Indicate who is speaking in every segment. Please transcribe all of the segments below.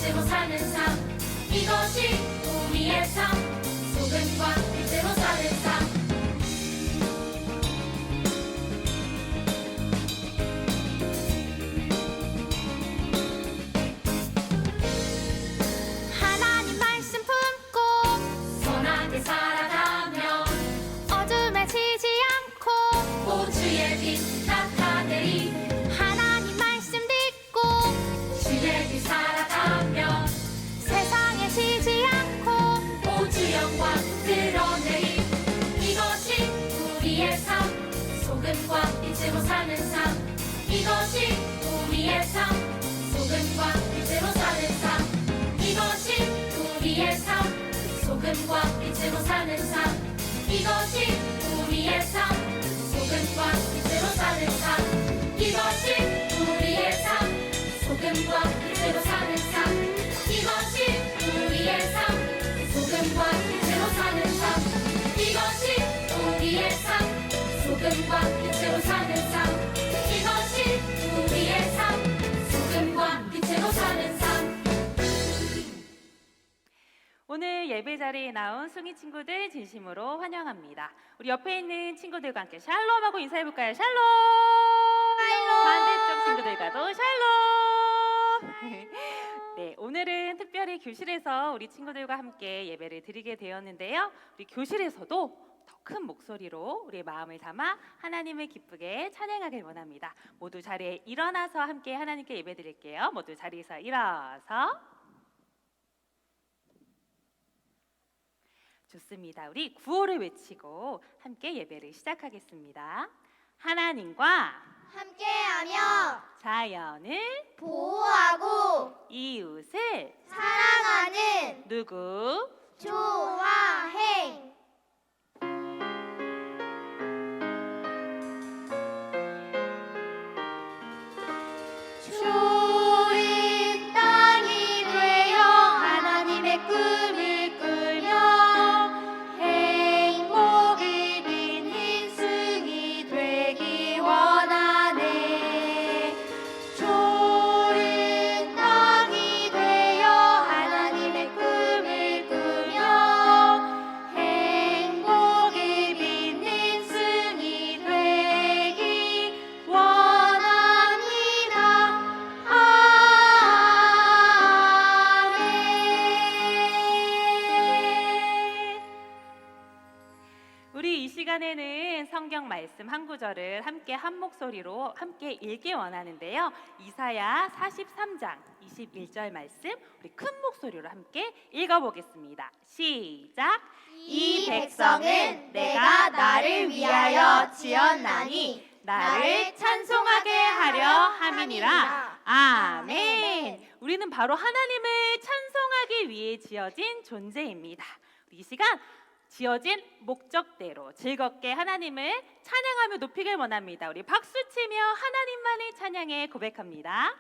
Speaker 1: 빛으로 사는 삶 이것이 우리의 삶 소금과 빛으로 사는 삶
Speaker 2: 하나님 말씀 품고
Speaker 1: 선하게 살아가며
Speaker 2: 어둠에 지지 않고
Speaker 1: 호주의 빛 나타내리
Speaker 2: 하나님 말씀 듣고
Speaker 1: 주의 빛 살아가며
Speaker 2: 세상에 지지 않고
Speaker 1: 호주 영광 드러내리 이것이 우리의 삶 소금과 빛으로 사는 삶 이것이 우리의 삶 소금과 빛으로 사는 삶 이것이 우리의 삶 소금과 빛으로 사는 삶 이것이 우리의 삶 소금과 빛으로 사는 삶 이것이 우리의 삶 소금과 빛으로 사는 삶 이것이 우리의 삶 소금과 빛으로 사는 삶 이것이 우리의 삶 소금과 빛으로 사는 삶 이것이 우리의 삶 소금과 빛으로 사는 삶
Speaker 3: 오늘 예배 자리에 나온 숭이 친구들 진심으로 환영합니다. 우리 옆에 있는 친구들과 함께 샬롬하고 인사해볼까요? 샬롬! 반대쪽 친구들과도 샬롬! 네, 오늘은 특별히 교실에서 우리 친구들과 함께 예배를 드리게 되었는데요. 우리 교실에서도 더 큰 목소리로 우리의 마음을 담아 하나님을 기쁘게 찬양하길 원합니다. 모두 자리에 일어나서 함께 하나님께 예배 드릴게요. 모두 자리에서 일어서. 좋습니다. 우리 구호를 외치고 함께 예배를 시작하겠습니다. 하나님과
Speaker 2: 함께하며
Speaker 3: 자연을
Speaker 2: 보호하고
Speaker 3: 이웃을
Speaker 2: 사랑하는
Speaker 3: 누구?
Speaker 2: 조화행 좋은 땅이 되어 하나님의 꿈을 꾸며 행복을 빚는 승이 되기 원하네 좋은 땅이 되어 하나님의 꿈을 꾸며 행복을 빚는 승이 되기 원합니다. 아멘.
Speaker 3: 우리 이 시간에는 성경 말씀 한 구절을 함께 한 목소리로 함께 읽기 원하는데요. 이사야 43장 21절 말씀 우리 큰 목소리로 함께 읽어보겠습니다. 시작!
Speaker 2: 이 백성은 내가 나를 위하여 지었나니
Speaker 3: 나를 찬송하게 하려 함이니라. 아멘. 우리는 바로 하나님을 찬송하기 위해 지어진 존재입니다. 이 시간 지어진 목적대로 즐겁게 하나님을 찬양하며 높이길 원합니다. 우리 박수치며 하나님만을 찬양해 고백합니다.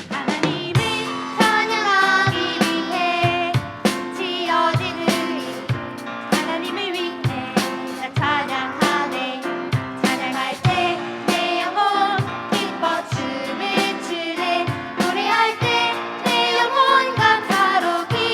Speaker 2: 하나님을 찬양하기 위해 지어진 우리
Speaker 3: 하나님을 위해
Speaker 2: 나 찬양하네 찬양할 때 내 영혼 기뻐 춤을 추네 노래할 때 내 영혼 감사로 기뻐하네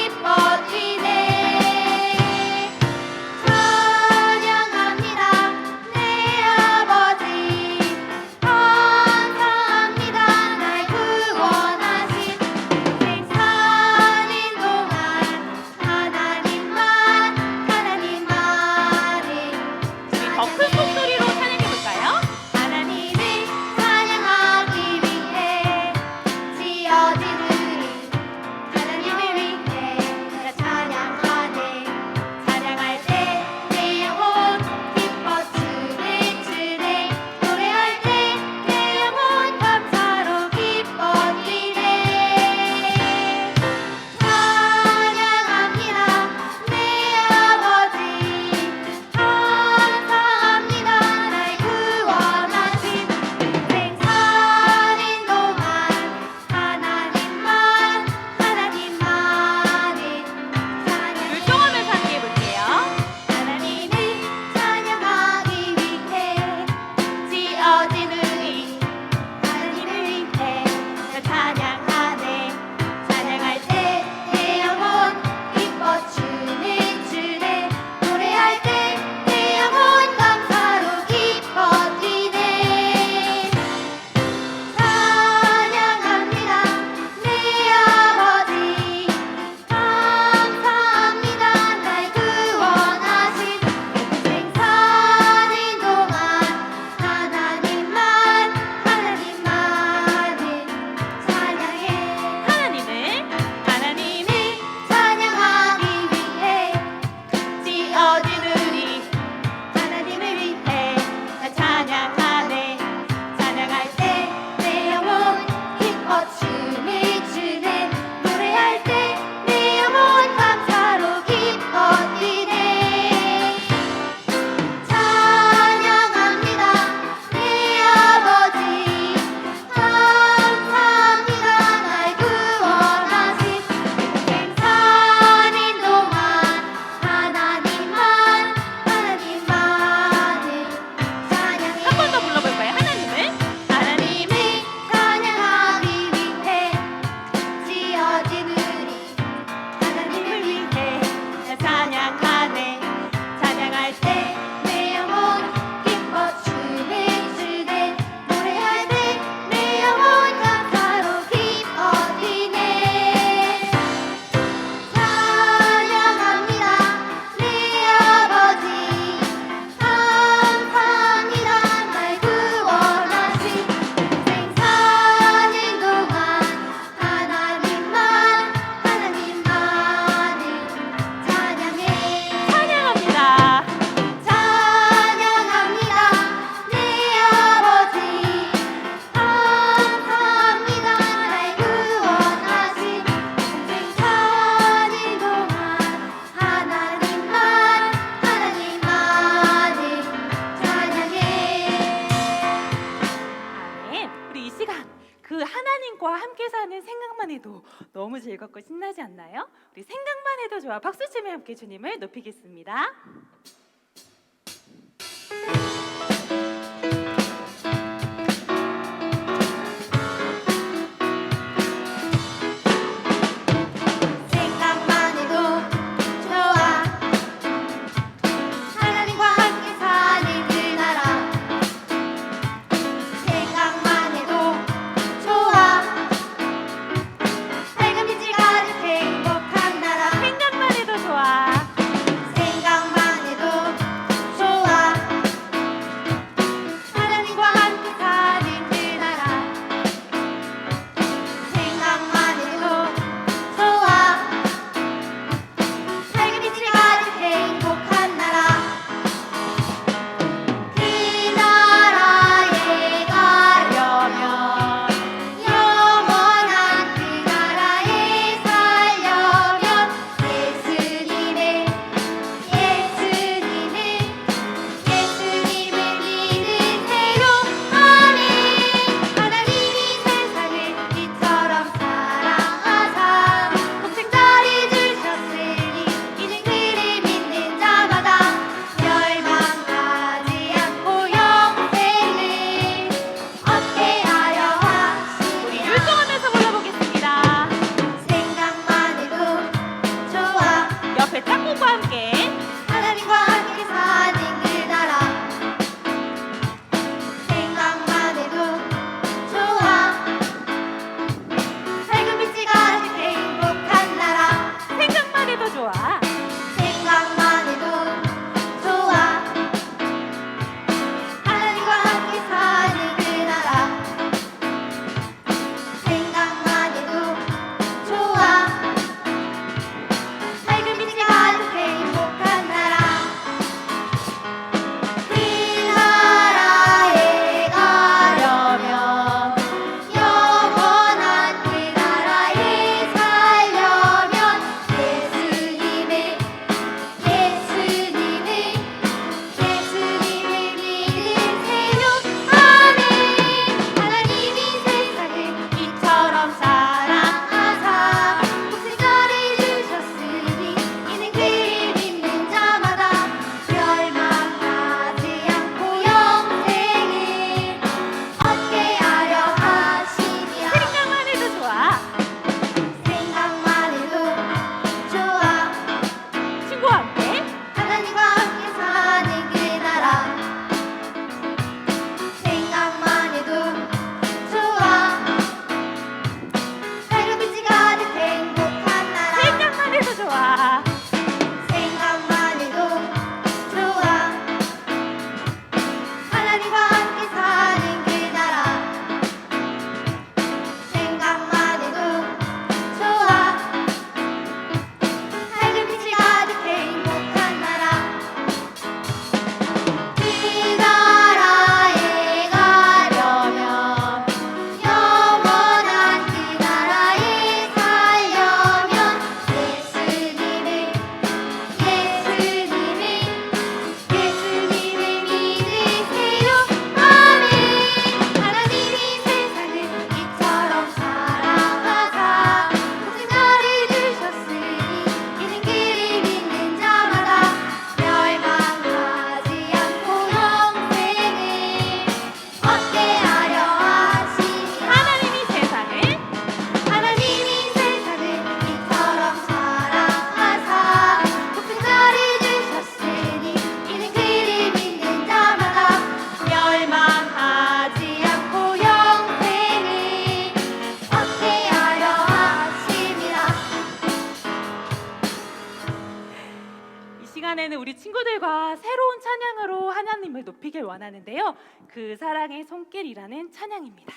Speaker 3: 해도 너무 즐겁고 신나지 않나요? 우리 생각만 해도 좋아. 박수 치며 함께 주님을 높이겠습니다.
Speaker 2: 생각만 해도 좋아 하나님과 함께 사는 그 나라 생각만 해도 좋아 밝은 빛이 가득 행복한 나라
Speaker 3: 생각만 해도 좋아.
Speaker 2: 생각만 해도 좋아 하나님과 함께 사는 그 나라 생각만 해도 좋아 밝은 빛이 가득 행복한 나라 그 나라에 가려면 영원한 그 나라에 살려면 예수님을 믿으세요. 아멘. 하나님이 세상을 이처럼 사랑하사 독생자를 주셨으니 이는 그를 믿는 자마다 멸망하지 않고 영생을 얻게 하려
Speaker 3: 우리
Speaker 2: 하시니라.
Speaker 3: 율동하면서 불러보겠습니다.
Speaker 2: 생각만 해도 좋아
Speaker 3: 옆에 짝꿍과 함께
Speaker 2: 하나님과 함께 사는 그 나라 생각만 해도 좋아 밝은 빛이 가득 행복한 나라
Speaker 3: 생각만 해도 좋아.
Speaker 2: 생각만 해도 좋아 하나님과 함께 사는 그 나라 생각만 해도 좋아 밝은 빛이 가득 행복한 나라 그 나라에 가려면 영원한 그 나라에 살려면 예수님을 믿으세요. 아멘. 하나님이 세상을 이처럼 사랑하사 독생자를 주셨으니 이는 그를 믿는 자마다 멸망하지 않고 영생을 얻게 하려 하시니라.
Speaker 3: 생각만 해도 좋아.
Speaker 2: 생각만 해도 좋아
Speaker 3: 친구와 함께
Speaker 2: 하나님과 함께 사는 그 나라 생각만 해도 좋아 밝은 빛이 가득 행복한 나라
Speaker 3: 생각만 해도 좋아.
Speaker 2: 생각만 해도 좋아 하나님과 함께 사는 그 나라 생각만 해도 좋아 밝은 빛이 가득 행복한 나라 그 나라에 가려면 영원한 그 나라에 살려면 예수님을 믿으세요. 아멘. 하나님이 세상을 이처럼 사랑하사 독생자를 주셨으니 이는 그를 믿는 자마다 멸망하지 않고 영생을 얻게 하려 하시니라.
Speaker 3: 하나님이 세상을
Speaker 2: 이처럼 사랑하사 독생자를 주셨으니 이는 그를 믿는 자마다 멸망하지 않고 영생을 얻게 하려 하심이라.
Speaker 3: 이 시간에는 우리 친구들과 새로운 찬양으로 하나님을 높이길 원하는데요. 그 사랑의 손길이라는 찬양입니다.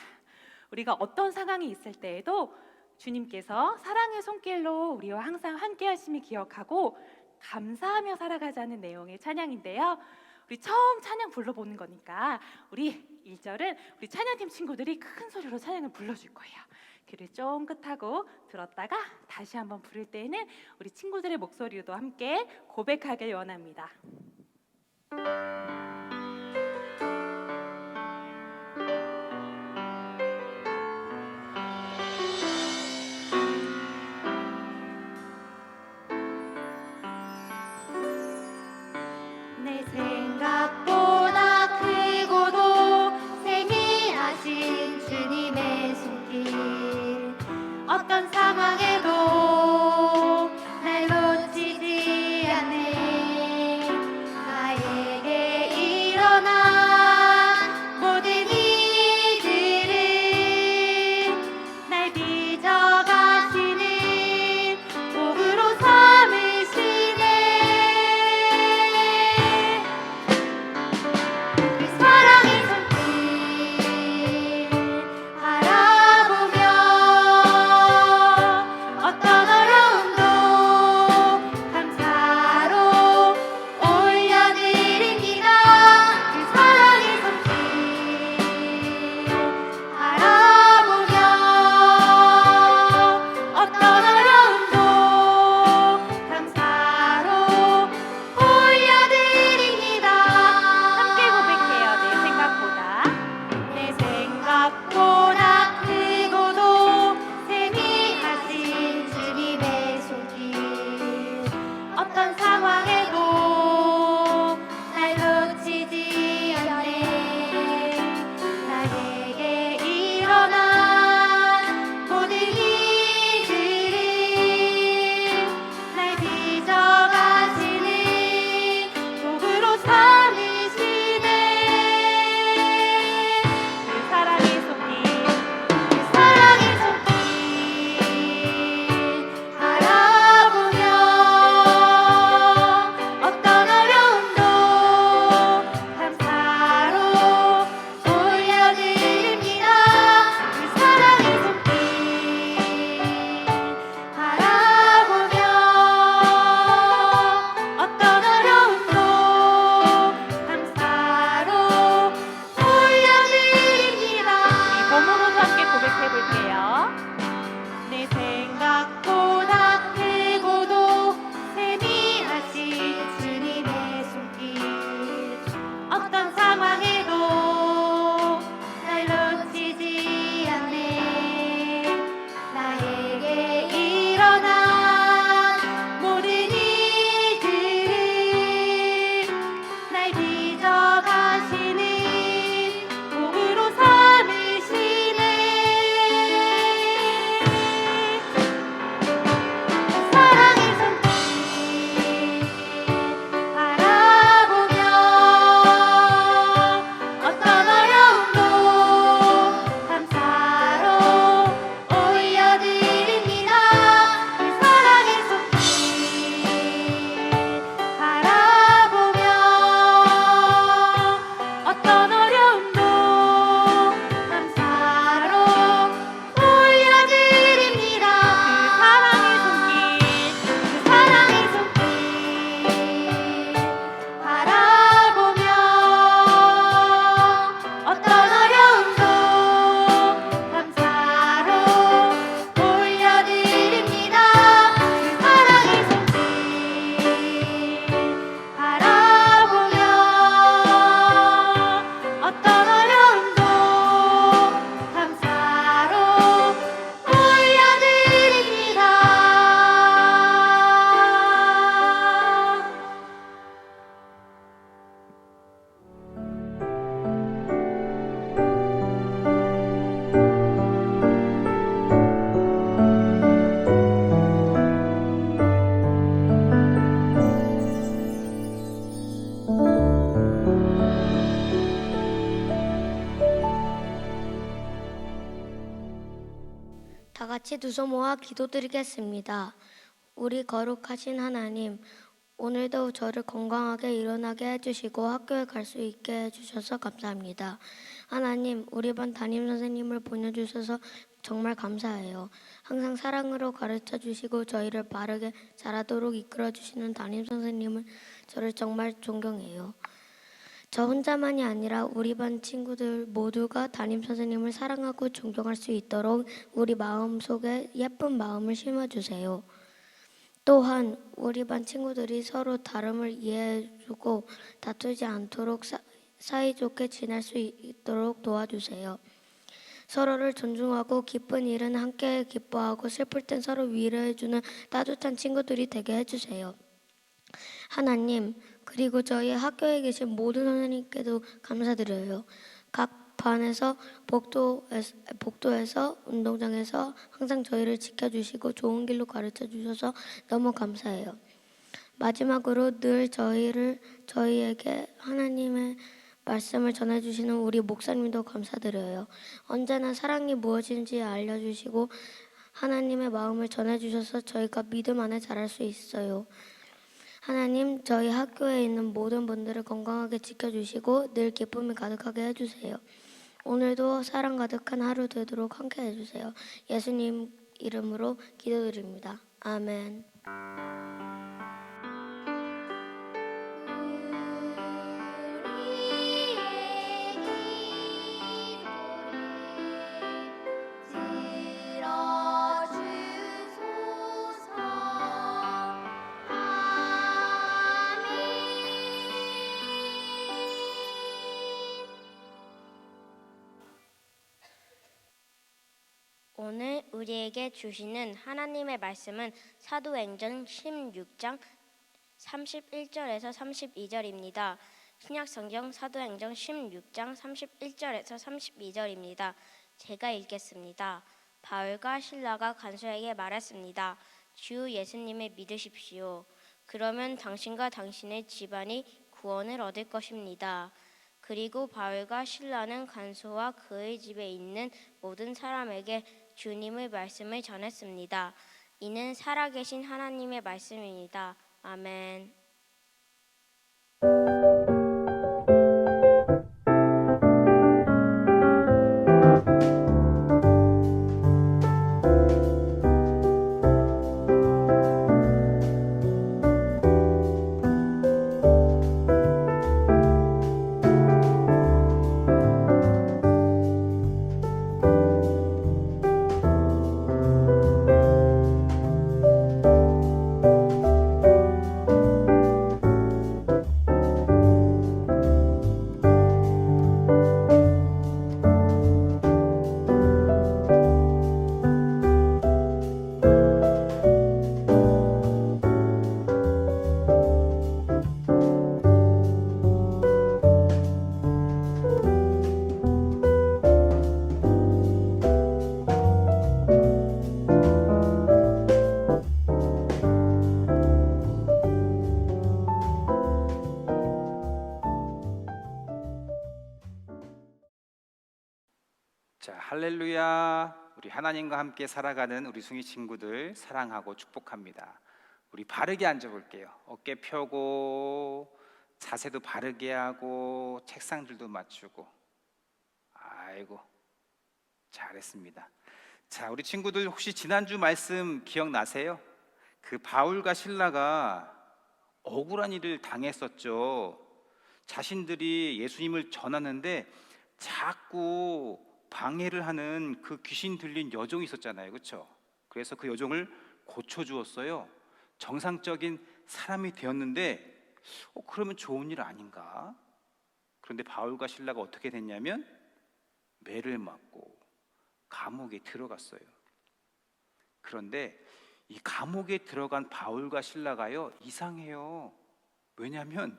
Speaker 3: 우리가 어떤 상황이 있을 때에도 주님께서 사랑의 손길로 우리와 항상 함께 하심을 기억하고 감사하며 살아가자는 내용의 찬양인데요. 우리 처음 찬양 불러보는 거니까 우리 1절은 우리 찬양팀 친구들이 큰 소리로 찬양을 불러줄 거예요. 귀를 쫑긋하고 들었다가 다시 한번 부를 때는 우리 친구들의 목소리도 함께 고백하길 원합니다.
Speaker 2: 같이 두 손 모아 기도드리겠습니다. 우리 거룩하신 하나님, 오늘도 저를 건강하게 일어나게 해주시고 학교에 갈 수 있게 해주셔서 감사합니다. 하나님, 우리 반 담임 선생님을 보내주셔서 정말 감사해요. 항상 사랑으로 가르쳐 주시고 저희를 바르게 자라도록 이끌어 주시는 담임 선생님은 저를 정말 존경해요. 저 혼자만이 아니라 우리 반 친구들 모두가 담임 선생님을 사랑하고 존경할 수 있도록 우리 마음속에 예쁜 마음을 심어주세요. 또한 우리 반 친구들이 서로 다름을 이해해주고 다투지 않도록 사이좋게 지낼 수 있도록 도와주세요. 서로를 존중하고 기쁜 일은 함께 기뻐하고 슬플 땐 서로 위로해주는 따뜻한 친구들이 되게 해주세요. 하나님, 그리고 저희 학교에 계신 모든 선생님께도 감사드려요. 각 반에서 복도에서 운동장에서 항상 저희를 지켜주시고 좋은 길로 가르쳐 주셔서 너무 감사해요. 마지막으로 늘 저희에게 하나님의 말씀을 전해주시는 우리 목사님도 감사드려요. 언제나 사랑이 무엇인지 알려주시고 하나님의 마음을 전해주셔서 저희가 믿음 안에 자랄 수 있어요. 하나님, 저희 학교에 있는 모든 분들을 건강하게 지켜주시고 늘 기쁨이 가득하게 해주세요. 오늘도 사랑 가득한 하루 되도록 함께 해주세요. 예수님 이름으로 기도드립니다. 아멘.
Speaker 4: 오늘 우리에게 주시는 하나님의 말씀은 사도행전 16장 31절에서 32절입니다. 신약성경 사도행전 16장 31절에서 32절입니다. 제가 읽겠습니다. 바울과 실라가 간수에게 말했습니다. 주 예수님을 믿으십시오. 그러면 당신과 당신의 집안이 구원을 얻을 것입니다. 그리고 바울과 실라는 간수와 그의 집에 있는 모든 사람에게 주님의 말씀을 전했습니다. 이는 살아계신 하나님의 말씀입니다. 아멘.
Speaker 5: 자, 할렐루야. 우리 하나님과 함께 살아가는 우리 숭이 친구들 사랑하고 축복합니다. 우리 바르게 앉아볼게요. 어깨 펴고 자세도 바르게 하고 책상들도 맞추고. 아이고, 잘했습니다. 자, 우리 친구들 혹시 지난주 말씀 기억나세요? 그 바울과 실라가 억울한 일을 당했었죠. 자신들이 예수님을 전하는데 자꾸 방해를 하는 그 귀신 들린 여종이 있었잖아요, 그렇죠? 그래서 그 여종을 고쳐주었어요. 정상적인 사람이 되었는데 그러면 좋은 일 아닌가? 그런데 바울과 실라가 어떻게 됐냐면 매를 맞고 감옥에 들어갔어요. 그런데 이 감옥에 들어간 바울과 실라가요, 이상해요. 왜냐하면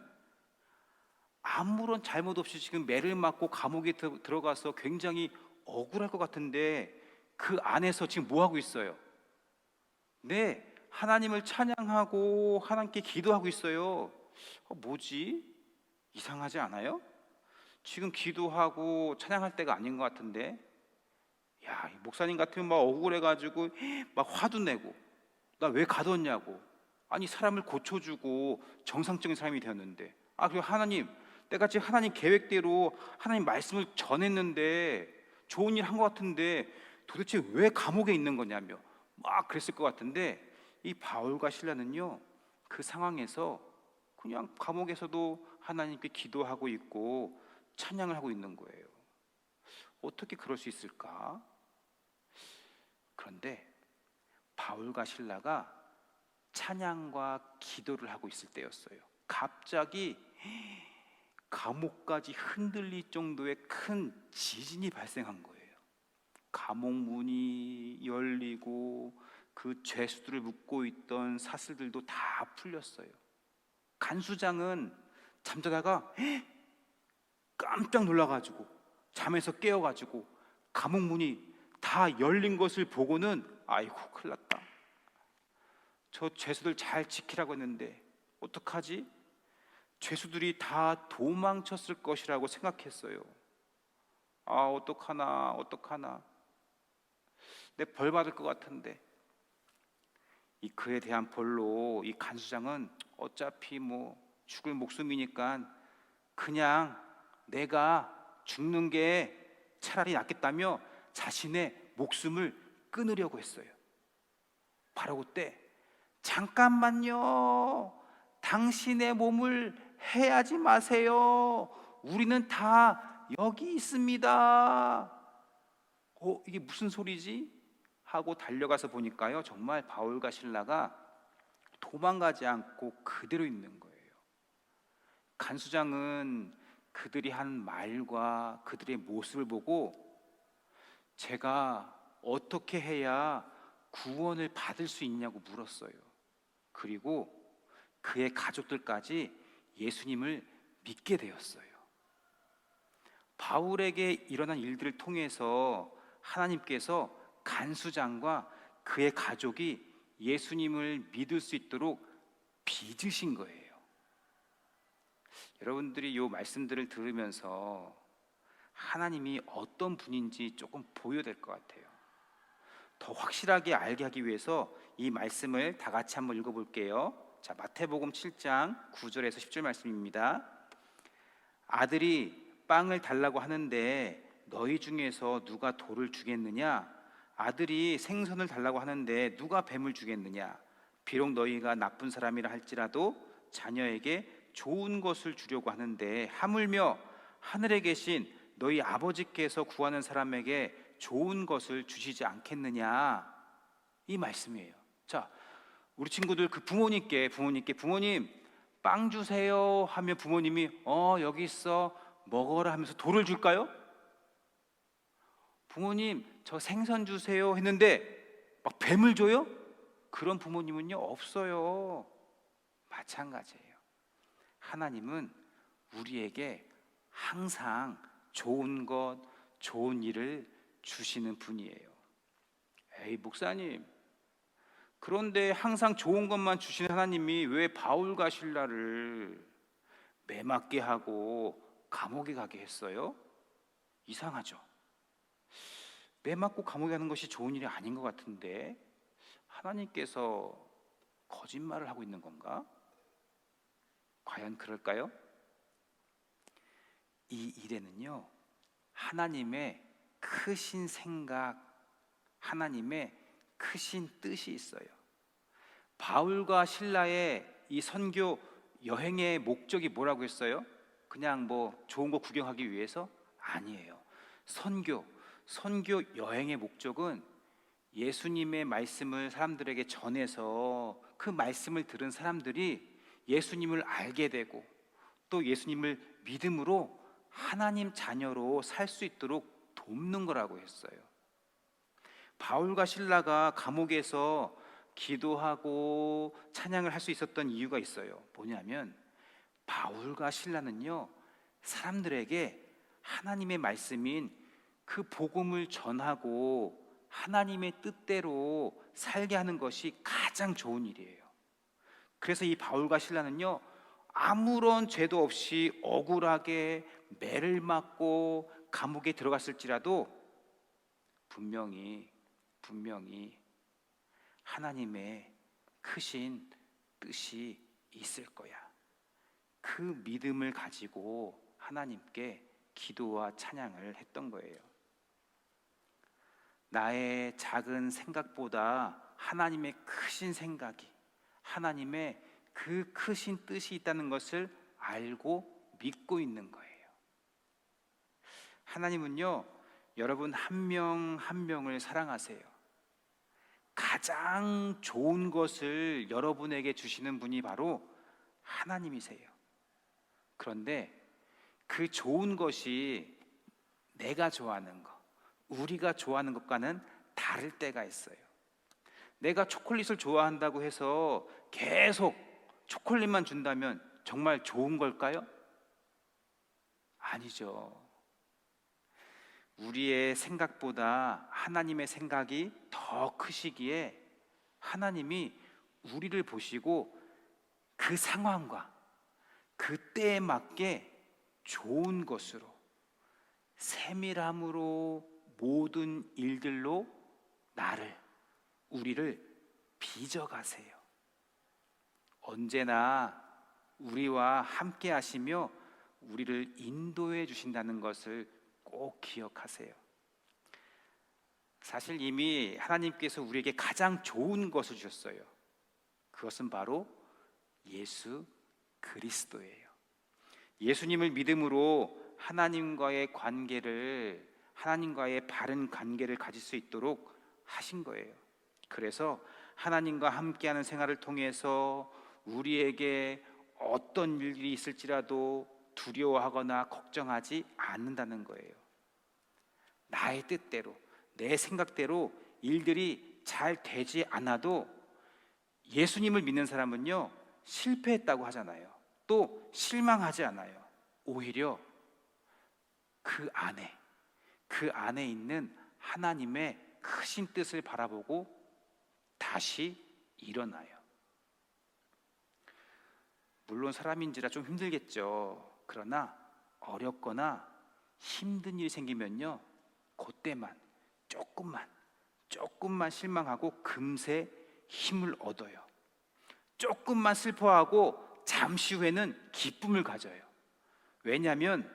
Speaker 5: 아무런 잘못 없이 지금 매를 맞고 감옥에 들어가서 굉장히 억울할 것 같은데 그 안에서 지금 뭐 하고 있어요? 네, 하나님을 찬양하고 하나님께 기도하고 있어요. 뭐지? 이상하지 않아요? 지금 기도하고 찬양할 때가 아닌 것 같은데. 야, 이 목사님 같으면 막 억울해가지고 막 화도 내고 나 왜 가뒀냐고. 아니 사람을 고쳐주고 정상적인 사람이 되었는데, 그리고 하나님, 내가 지금 하나님 계획대로 하나님 말씀을 전했는데 좋은 일 한 것 같은데 도대체 왜 감옥에 있는 거냐며 막 그랬을 것 같은데, 이 바울과 실라는요 그 상황에서 그냥 감옥에서도 하나님께 기도하고 있고 찬양을 하고 있는 거예요. 어떻게 그럴 수 있을까? 그런데 바울과 실라가 찬양과 기도를 하고 있을 때였어요. 갑자기 감옥까지 흔들릴 정도의 큰 지진이 발생한 거예요. 감옥 문이 열리고 그 죄수들을 묶고 있던 사슬들도 다 풀렸어요. 간수장은 잠자다가 깜짝 놀라가지고 잠에서 깨어가지고 감옥 문이 다 열린 것을 보고는 아이고 큰일 났다. 저 죄수들 잘 지키라고 했는데 어떡하지? 죄수들이 다 도망쳤을 것이라고 생각했어요. 어떡하나 내 벌 받을 것 같은데. 이 그에 대한 벌로 이 간수장은 어차피 뭐 죽을 목숨이니까 그냥 내가 죽는 게 차라리 낫겠다며 자신의 목숨을 끊으려고 했어요. 바로 그때 잠깐만요, 당신의 몸을 해하지 마세요, 우리는 다 여기 있습니다. 이게 무슨 소리지? 하고 달려가서 보니까요, 정말 바울과 실라가 도망가지 않고 그대로 있는 거예요. 간수장은 그들이 한 말과 그들의 모습을 보고 제가 어떻게 해야 구원을 받을 수 있냐고 물었어요. 그리고 그의 가족들까지 예수님을 믿게 되었어요. 바울에게 일어난 일들을 통해서 하나님께서 간수장과 그의 가족이 예수님을 믿을 수 있도록 빚으신 거예요. 여러분들이 이 말씀들을 들으면서 하나님이 어떤 분인지 조금 보여야 될 것 같아요. 더 확실하게 알게 하기 위해서 이 말씀을 다 같이 한번 읽어볼게요. 자, 마태복음 7장 9절에서 10절 말씀입니다. 아들이 빵을 달라고 하는데 너희 중에서 누가 돌을 주겠느냐? 아들이 생선을 달라고 하는데 누가 뱀을 주겠느냐? 비록 너희가 나쁜 사람이라 할지라도 자녀에게 좋은 것을 주려고 하는데 하물며 하늘에 계신 너희 아버지께서 구하는 사람에게 좋은 것을 주시지 않겠느냐? 이 말씀이에요. 자, 우리 친구들 그 부모님께 부모님 빵 주세요 하면 부모님이 여기 있어 먹어라 하면서 돌을 줄까요? 부모님 저 생선 주세요 했는데 막 뱀을 줘요? 그런 부모님은요 없어요. 마찬가지예요. 하나님은 우리에게 항상 좋은 것, 좋은 일을 주시는 분이에요. 에이 목사님, 그런데 항상 좋은 것만 주시는 하나님이 왜 바울과 실라를 매맞게 하고 감옥에 가게 했어요? 이상하죠. 매맞고 감옥에 가는 것이 좋은 일이 아닌 것 같은데 하나님께서 거짓말을 하고 있는 건가? 과연 그럴까요? 이 일에는요 하나님의 크신 생각, 하나님의 크신 뜻이 있어요. 바울과 실라의 이 선교 여행의 목적이 뭐라고 했어요? 그냥 뭐 좋은 거 구경하기 위해서? 아니에요. 선교 여행의 목적은 예수님의 말씀을 사람들에게 전해서 그 말씀을 들은 사람들이 예수님을 알게 되고 또 예수님을 믿음으로 하나님 자녀로 살 수 있도록 돕는 거라고 했어요. 바울과 실라가 감옥에서 기도하고 찬양을 할 수 있었던 이유가 있어요. 뭐냐면 바울과 실라는요 사람들에게 하나님의 말씀인 그 복음을 전하고 하나님의 뜻대로 살게 하는 것이 가장 좋은 일이에요. 그래서 이 바울과 실라는요 아무런 죄도 없이 억울하게 매를 맞고 감옥에 들어갔을지라도 분명히 하나님의 크신 뜻이 있을 거야. 그 믿음을 가지고 하나님께 기도와 찬양을 했던 거예요. 나의 작은 생각보다 하나님의 크신 생각이, 하나님의 그 크신 뜻이 있다는 것을 알고 믿고 있는 거예요. 하나님은요, 여러분 한 명 한 명을 사랑하세요. 가장 좋은 것을 여러분에게 주시는 분이 바로 하나님이세요. 그런데 그 좋은 것이 내가 좋아하는 것, 우리가 좋아하는 것과는 다를 때가 있어요. 내가 초콜릿을 좋아한다고 해서 계속 초콜릿만 준다면 정말 좋은 걸까요? 아니죠. 우리의 생각보다 하나님의 생각이 더 크시기에 하나님이 우리를 보시고 그 상황과 그 때에 맞게 좋은 것으로, 세밀함으로, 모든 일들로 우리를 빚어가세요. 언제나 우리와 함께 하시며 우리를 인도해 주신다는 것을 꼭 기억하세요. 사실 이미 하나님께서 우리에게 가장 좋은 것을 주셨어요. 그것은 바로 예수 그리스도예요. 예수님을 믿음으로 하나님과의 바른 관계를 가질 수 있도록 하신 거예요. 그래서 하나님과 함께하는 생활을 통해서 우리에게 어떤 일이 있을지라도 두려워하거나 걱정하지 않는다는 거예요. 나의 뜻대로, 내 생각대로 일들이 잘 되지 않아도 예수님을 믿는 사람은요, 실패했다고 하잖아요. 또 실망하지 않아요. 오히려 그 안에 있는 하나님의 크신 뜻을 바라보고 다시 일어나요. 물론 사람인지라 좀 힘들겠죠. 그러나 어렵거나 힘든 일이 생기면요, 그때만 조금만 실망하고 금세 힘을 얻어요. 조금만 슬퍼하고 잠시 후에는 기쁨을 가져요. 왜냐하면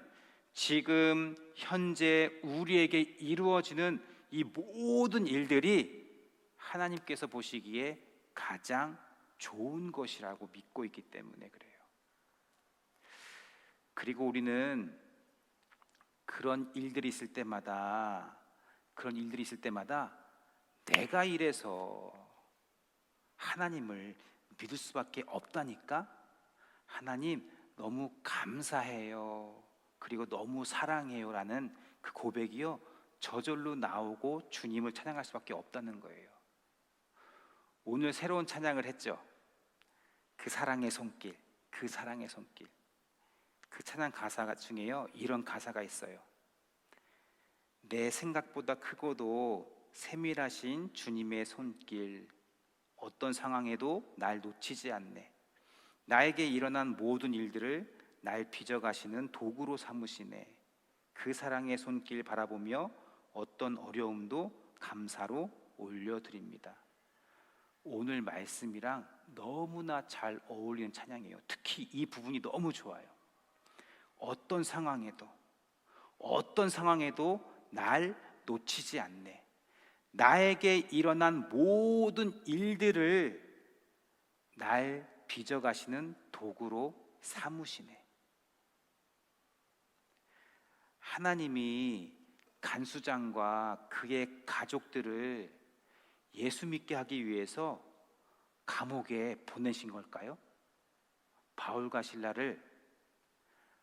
Speaker 5: 지금 현재 우리에게 이루어지는 이 모든 일들이 하나님께서 보시기에 가장 좋은 것이라고 믿고 있기 때문에 그래요. 그리고 우리는 그런 일들이 있을 때마다 내가 이래서 하나님을 믿을 수밖에 없다니까? 하나님 너무 감사해요. 그리고 너무 사랑해요 라는 그 고백이요, 저절로 나오고 주님을 찬양할 수밖에 없다는 거예요. 오늘 새로운 찬양을 했죠. 그 사랑의 손길, 그 사랑의 손길. 그 찬양 가사 중에요, 이런 가사가 있어요. 내 생각보다 크고도 세밀하신 주님의 손길, 어떤 상황에도 날 놓치지 않네. 나에게 일어난 모든 일들을 날 빚어가시는 도구로 삼으시네. 그 사랑의 손길 바라보며 어떤 어려움도 감사로 올려드립니다. 오늘 말씀이랑 너무나 잘 어울리는 찬양이에요. 특히 이 부분이 너무 좋아요. 어떤 상황에도 날 놓치지 않네. 나에게 일어난 모든 일들을 날 빚어가시는 도구로 삼으시네. 하나님이 간수장과 그의 가족들을 예수 믿게 하기 위해서 감옥에 보내신 걸까요? 바울과 실라를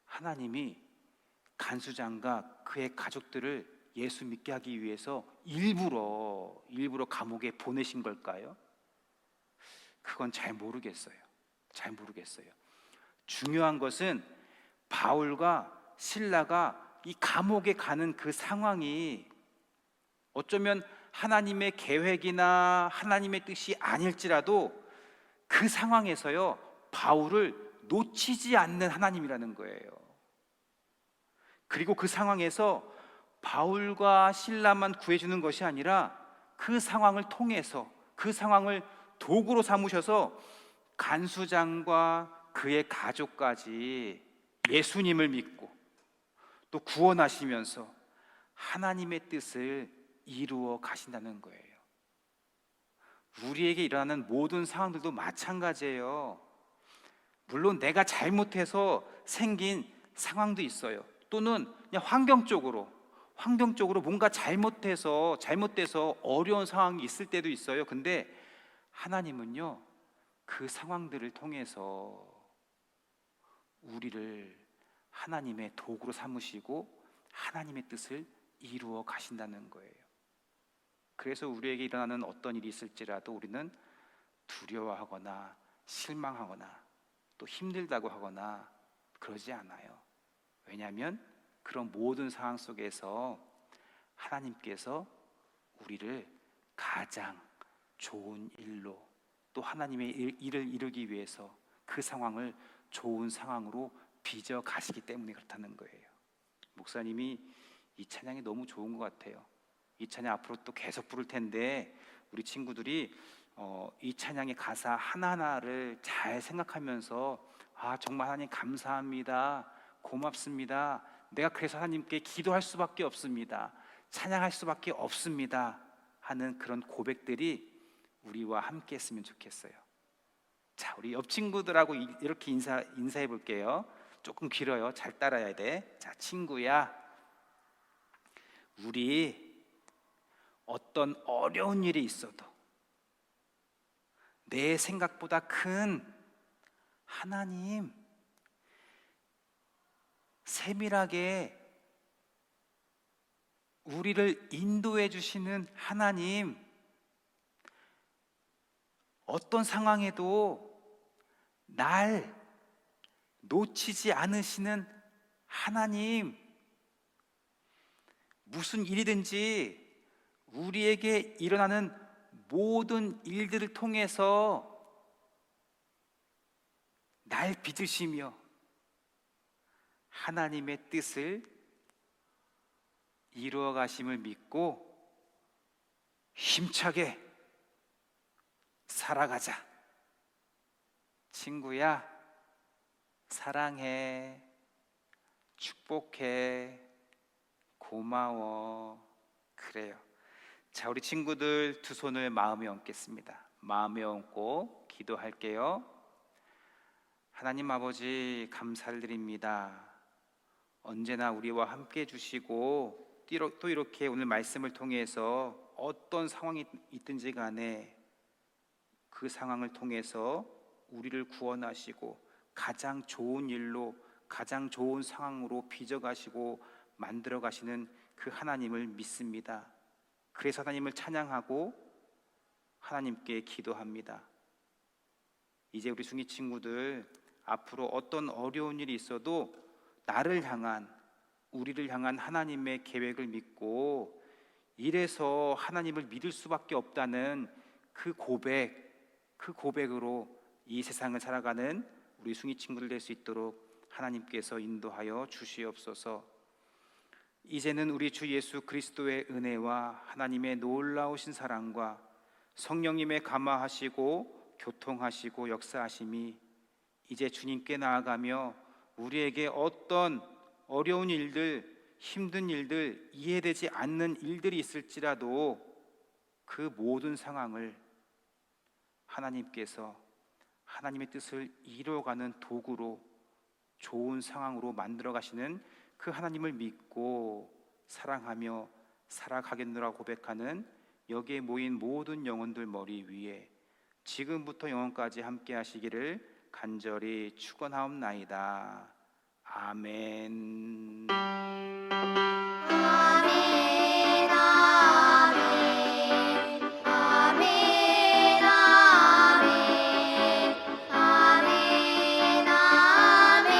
Speaker 5: 하나님이 간수장과 그의 가족들을 예수 믿게 하기 위해서 일부러 감옥에 보내신 걸까요? 그건 잘 모르겠어요. 중요한 것은 바울과 실라가 이 감옥에 가는 그 상황이 어쩌면 하나님의 계획이나 하나님의 뜻이 아닐지라도 그 상황에서요, 바울을 놓치지 않는 하나님이라는 거예요. 그리고 그 상황에서 바울과 실라만 구해주는 것이 아니라 그 상황을 통해서, 그 상황을 도구로 삼으셔서 간수장과 그의 가족까지 예수님을 믿고 또 구원하시면서 하나님의 뜻을 이루어 가신다는 거예요. 우리에게 일어나는 모든 상황들도 마찬가지예요. 물론 내가 잘못해서 생긴 상황도 있어요. 또는 그냥 환경적으로 뭔가 잘못돼서 어려운 상황이 있을 때도 있어요. 근데 하나님은요, 그 상황들을 통해서 우리를 하나님의 도구로 삼으시고 하나님의 뜻을 이루어 가신다는 거예요. 그래서 우리에게 일어나는 어떤 일이 있을지라도 우리는 두려워하거나 실망하거나 또 힘들다고 하거나 그러지 않아요. 왜냐하면 그런 모든 상황 속에서 하나님께서 우리를 가장 좋은 일로, 또 하나님의 일을 이루기 위해서 그 상황을 좋은 상황으로 빚어 가시기 때문에 그렇다는 거예요. 목사님이 이 찬양이 너무 좋은 것 같아요. 이 찬양 앞으로 또 계속 부를 텐데 우리 친구들이 이 찬양의 가사 하나하나를 잘 생각하면서 정말 하나님 감사합니다, 고맙습니다, 내가 그래서 하나님께 기도할 수밖에 없습니다, 찬양할 수밖에 없습니다 하는 그런 고백들이 우리와 함께 했으면 좋겠어요. 자, 우리 옆 친구들하고 이렇게 인사해 볼게요. 조금 길어요. 잘 따라야 돼. 자, 친구야, 우리 어떤 어려운 일이 있어도 내 생각보다 큰 하나님, 세밀하게 우리를 인도해 주시는 하나님, 어떤 상황에도 날 놓치지 않으시는 하나님, 무슨 일이든지 우리에게 일어나는 모든 일들을 통해서 날 빚으시며 하나님의 뜻을 이루어 가심을 믿고 힘차게 살아가자. 친구야, 사랑해, 축복해, 고마워. 그래요. 자, 우리 친구들 두 손을 마음에 얹겠습니다. 마음에 얹고 기도할게요. 하나님 아버지, 감사를 드립니다. 언제나 우리와 함께 해주시고 또 이렇게 오늘 말씀을 통해서 어떤 상황이 있든지 간에 그 상황을 통해서 우리를 구원하시고 가장 좋은 일로, 가장 좋은 상황으로 빚어가시고 만들어 가시는 그 하나님을 믿습니다. 그래서 하나님을 찬양하고 하나님께 기도합니다. 이제 우리 숭이 친구들 앞으로 어떤 어려운 일이 있어도 나를 향한, 우리를 향한 하나님의 계획을 믿고 이래서 하나님을 믿을 수밖에 없다는 그 고백으로 이 세상을 살아가는 우리 숭이 친구들 될 수 있도록 하나님께서 인도하여 주시옵소서. 이제는 우리 주 예수 그리스도의 은혜와 하나님의 놀라우신 사랑과 성령님의 감화하시고 교통하시고 역사하심이 이제 주님께 나아가며 우리에게 어떤 어려운 일들, 힘든 일들, 이해되지 않는 일들이 있을지라도 그 모든 상황을 하나님께서 하나님의 뜻을 이루어가는 도구로, 좋은 상황으로 만들어 가시는 그 하나님을 믿고 사랑하며 살아가겠노라 고백하는 여기에 모인 모든 영혼들 머리 위에 지금부터 영원까지 함께 하시기를 간절히 축원하옵나이다. 아멘.
Speaker 1: 아멘, 아멘, 아멘, 아멘, 아멘, 아멘.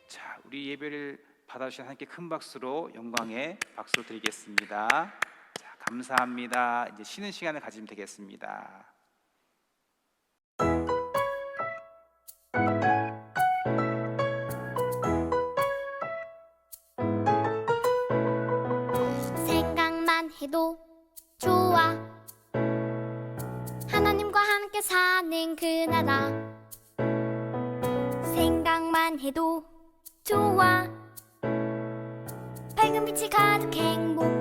Speaker 5: 자, 우리 예배를 받아주신 하나님께 큰 박수로 영광의 박수 드리겠습니다. 자, 감사합니다. 이제 쉬는 시간을 가지면 되겠습니다.
Speaker 1: 해도 좋아. 하나님과 함께 사는 그 나라. 생각만 해도 좋아. 밝은 빛이 가득 행복